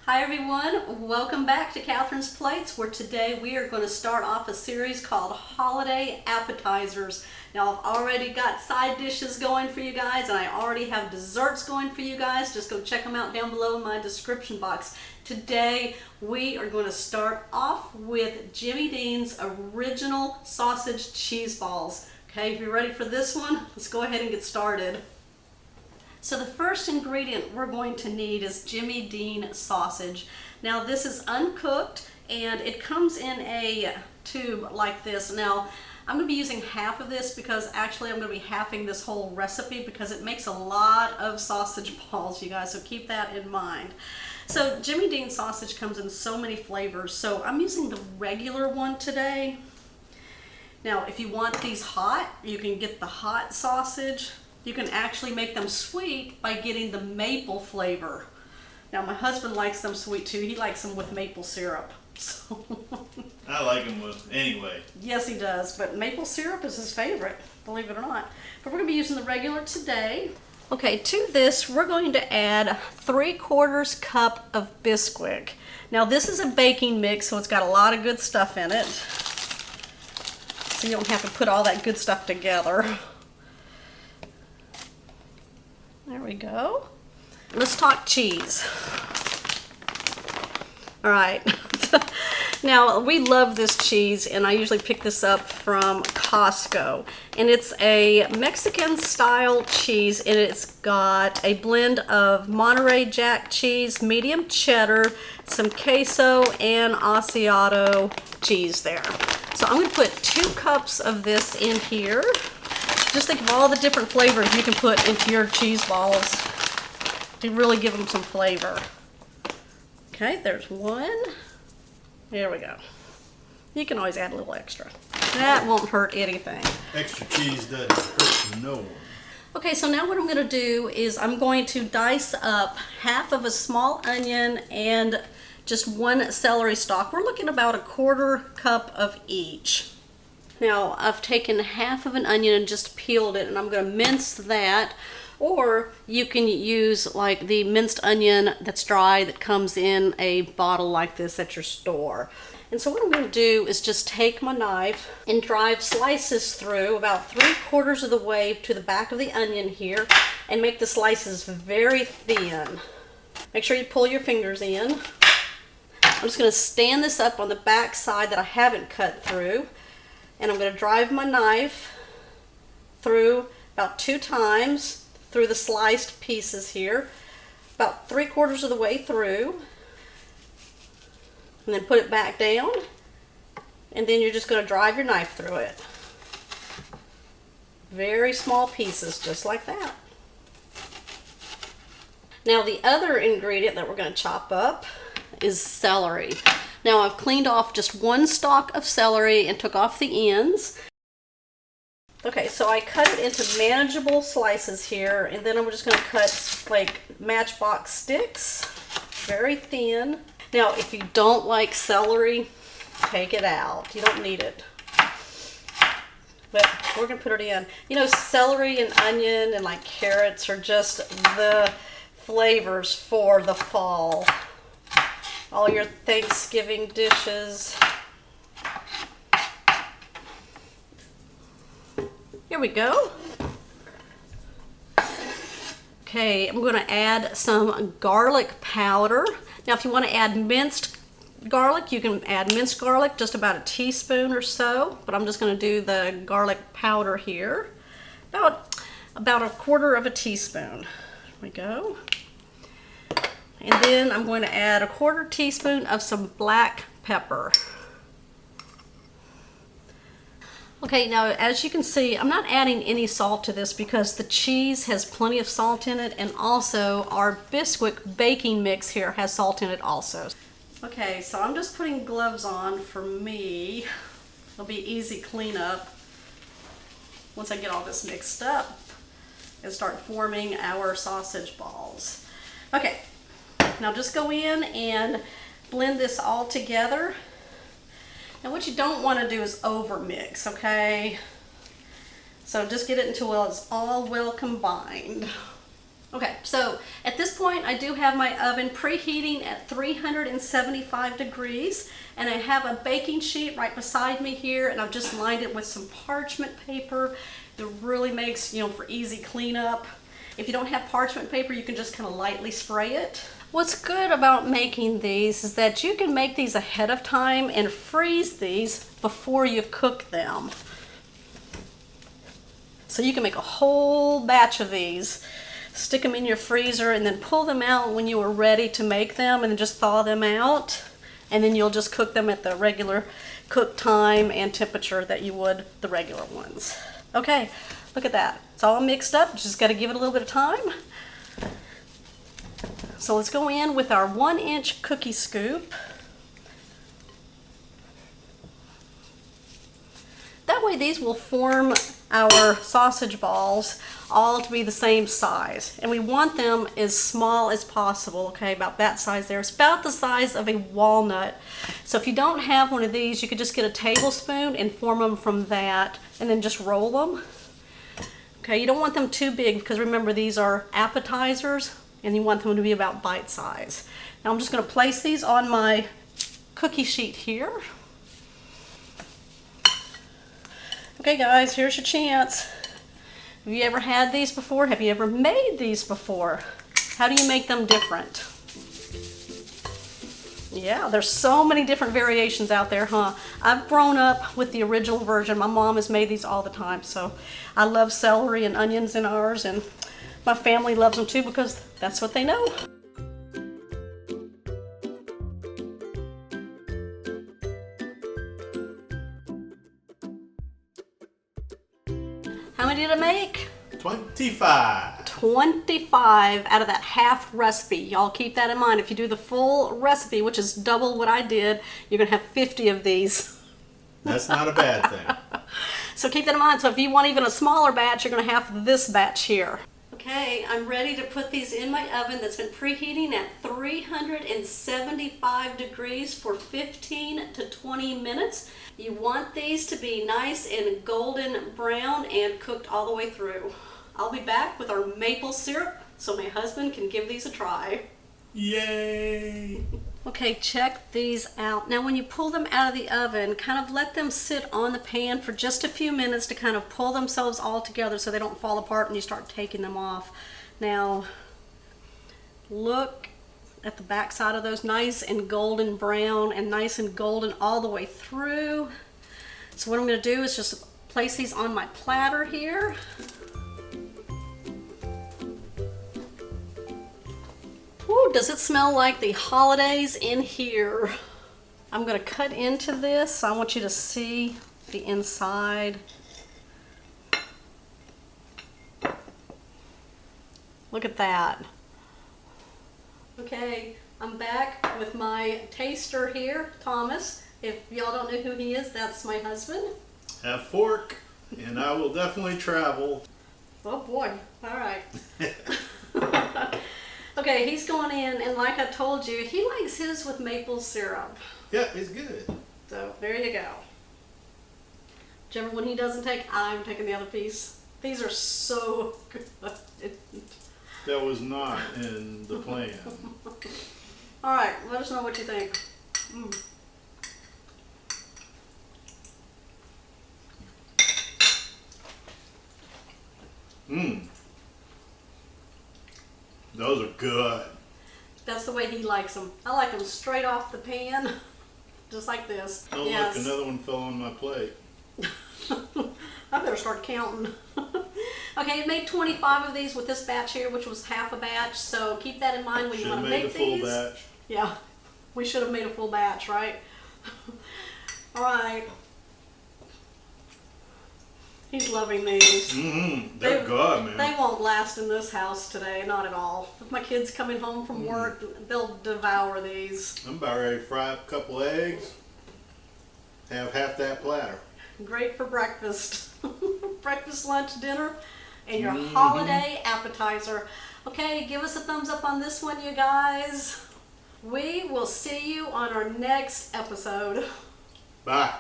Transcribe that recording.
Hi everyone, welcome back to Catherine's Plates, where today we are going to start off a series called Holiday Appetizers. Now I've already got side dishes going for you guys and I already have desserts going for you guys. Just go check them out down below in my description box. Today we are going to start off with Jimmy Dean's original sausage cheese balls. Okay, if you're ready for this one, let's go ahead and get started. So the first ingredient we're going to need is Jimmy Dean sausage. Now this is uncooked and it comes in a tube like this. Now I'm going to be using half of this because actually I'm going to be halving this whole recipe because it makes a lot of sausage balls, you guys, so keep that in mind. So Jimmy Dean sausage comes in so many flavors, so I'm using the regular one today. Now if you want these hot, you can get the hot sausage. You can actually make them sweet by getting the maple flavor. Now my husband likes them sweet too. He likes them with maple syrup. So I like them with anyway. Yes, he does, but maple syrup is his favorite, believe it or not. But we're going to be using the regular today. Okay, to this we're going to add 3/4 cup of Bisquick. Now this is a baking mix, so it's got a lot of good stuff in it. So you don't have to put all that good stuff together. There we go. Let's talk cheese. All right. Now, we love this cheese, and I usually pick this up from Costco. And it's a Mexican-style cheese, and it's got a blend of Monterey Jack cheese, medium cheddar, some queso, and Asiago cheese there. So I'm going to put 2 cups of this in here. Just think of all the different flavors you can put into your cheese balls to really give them some flavor. Okay, there's 1. There we go. You can always add a little extra. That won't hurt anything. Extra cheese doesn't hurt no one. Okay, so now what I'm going to do is I'm going to dice up half of a small onion and just 1 celery stalk. We're looking about 1/4 cup of each. Now I've taken half of an onion and just peeled it, and I'm going to mince that, or you can use like the minced onion that's dry that comes in a bottle like this at your store. And so what I'm going to do is just take my knife and drive slices through about 3/4 of the way to the back of the onion here and make the slices very thin. Make sure you pull your fingers in. I'm just going to stand this up on the back side that I haven't cut through. And I'm going to drive my knife through about 2 times through the sliced pieces here, about 3/4 of the way through, and then put it back down, and then you're just going to drive your knife through it. Very small pieces, just like that. Now the other ingredient that we're going to chop up is celery. Now I've cleaned off just 1 stalk of celery and took off the ends. Okay, so I cut it into manageable slices here, and then I'm just going to cut like matchbox sticks, very thin. Now if you don't like celery, take it out. You don't need it. But we're going to put it in. You know, celery and onion and like carrots are just the flavors for the fall. All your Thanksgiving dishes. Here we go. Okay, I'm going to add some garlic powder. Now if you want to add minced garlic, you can add minced garlic, just about 1 teaspoon or so, but I'm just going to do the garlic powder here. About 1/4 teaspoon. There we go. And then I'm going to add 1/4 teaspoon of some black pepper. Okay, now as you can see, I'm not adding any salt to this because the cheese has plenty of salt in it, and also our Bisquick baking mix here has salt in it also. Okay, so I'm just putting gloves on for me. It'll be easy cleanup once I get all this mixed up and start forming our sausage balls. Okay. Now just go in and blend this all together. Now what you don't want to do is over mix, okay? So just get it until it's all well combined. Okay, so at this point I do have my oven preheating at 375 degrees, and I have a baking sheet right beside me here, and I've just lined it with some parchment paper. It really makes, for easy cleanup. If you don't have parchment paper, you can just kind of lightly spray it. What's good about making these is that you can make these ahead of time and freeze these before you cook them. So you can make a whole batch of these, stick them in your freezer, and then pull them out when you are ready to make them, and then just thaw them out, and then you'll just cook them at the regular cook time and temperature that you would the regular ones. Okay, look at that. It's all mixed up. Just got to give it a little bit of time. So let's go in with our 1-inch cookie scoop. That way these will form our sausage balls all to be the same size, and we want them as small as possible. Okay, about that size there. It's about the size of a walnut. So if you don't have one of these, you could just get a tablespoon and form them from that, and then just roll them. Okay, you don't want them too big, because remember, these are appetizers and you want them to be about bite size. Now I'm just going to place these on my cookie sheet here. Okay guys, here's your chance. Have you ever had these before? Have you ever made these before? How do you make them different? Yeah, there's so many different variations out there, huh? I've grown up with the original version. My mom has made these all the time, so I love celery and onions in ours, and my family loves them too because that's what they know. How many did I make? 25. 25 out of that half recipe. Y'all keep that in mind. If you do the full recipe, which is double what I did, you're going to have 50 of these. That's not a bad thing. So keep that in mind. So if you want even a smaller batch, you're going to have this batch here. Okay, I'm ready to put these in my oven that's been preheating at 375 degrees for 15 to 20 minutes. You want these to be nice and golden brown and cooked all the way through. I'll be back with our maple syrup so my husband can give these a try. Yay! Okay, check these out. Now when you pull them out of the oven, kind of let them sit on the pan for just a few minutes to kind of pull themselves all together so they don't fall apart when you start taking them off. Now, look at the back side of those, nice and golden brown and nice and golden all the way through. So what I'm going to do is just place these on my platter here. Ooh, does it smell like the holidays in here? I'm going to cut into this. I want you to see the inside. Look at that. Okay, I'm back with my taster here, Thomas. If y'all don't know who he is, that's my husband. Have fork, and I will definitely travel. Oh boy, all right. Okay, he's going in, and like I told you, he likes his with maple syrup. Yeah, it's good. So there you go. Whichever one he doesn't take, I'm taking the other piece. These are so good. That was not in the plan. All right, let us know what you think. Those are good. That's the way he likes them. I like them straight off the pan, just like this. Oh Yes. look, another one fell on my plate. I better start counting. Okay, I made 25 of these with this batch here, which was half a batch, so keep that in mind when you want to make these. Should have made a full batch. Yeah, we should have made a full batch, right? All right. He's loving these. They're good, man. They won't last in this house today, not at all. If my kids coming home from work, they'll devour these. I'm about ready to fry up a couple eggs. Have half that platter. Great for breakfast. Breakfast, lunch, dinner, and your holiday appetizer. Okay, give us a thumbs up on this one, you guys. We will see you on our next episode. Bye.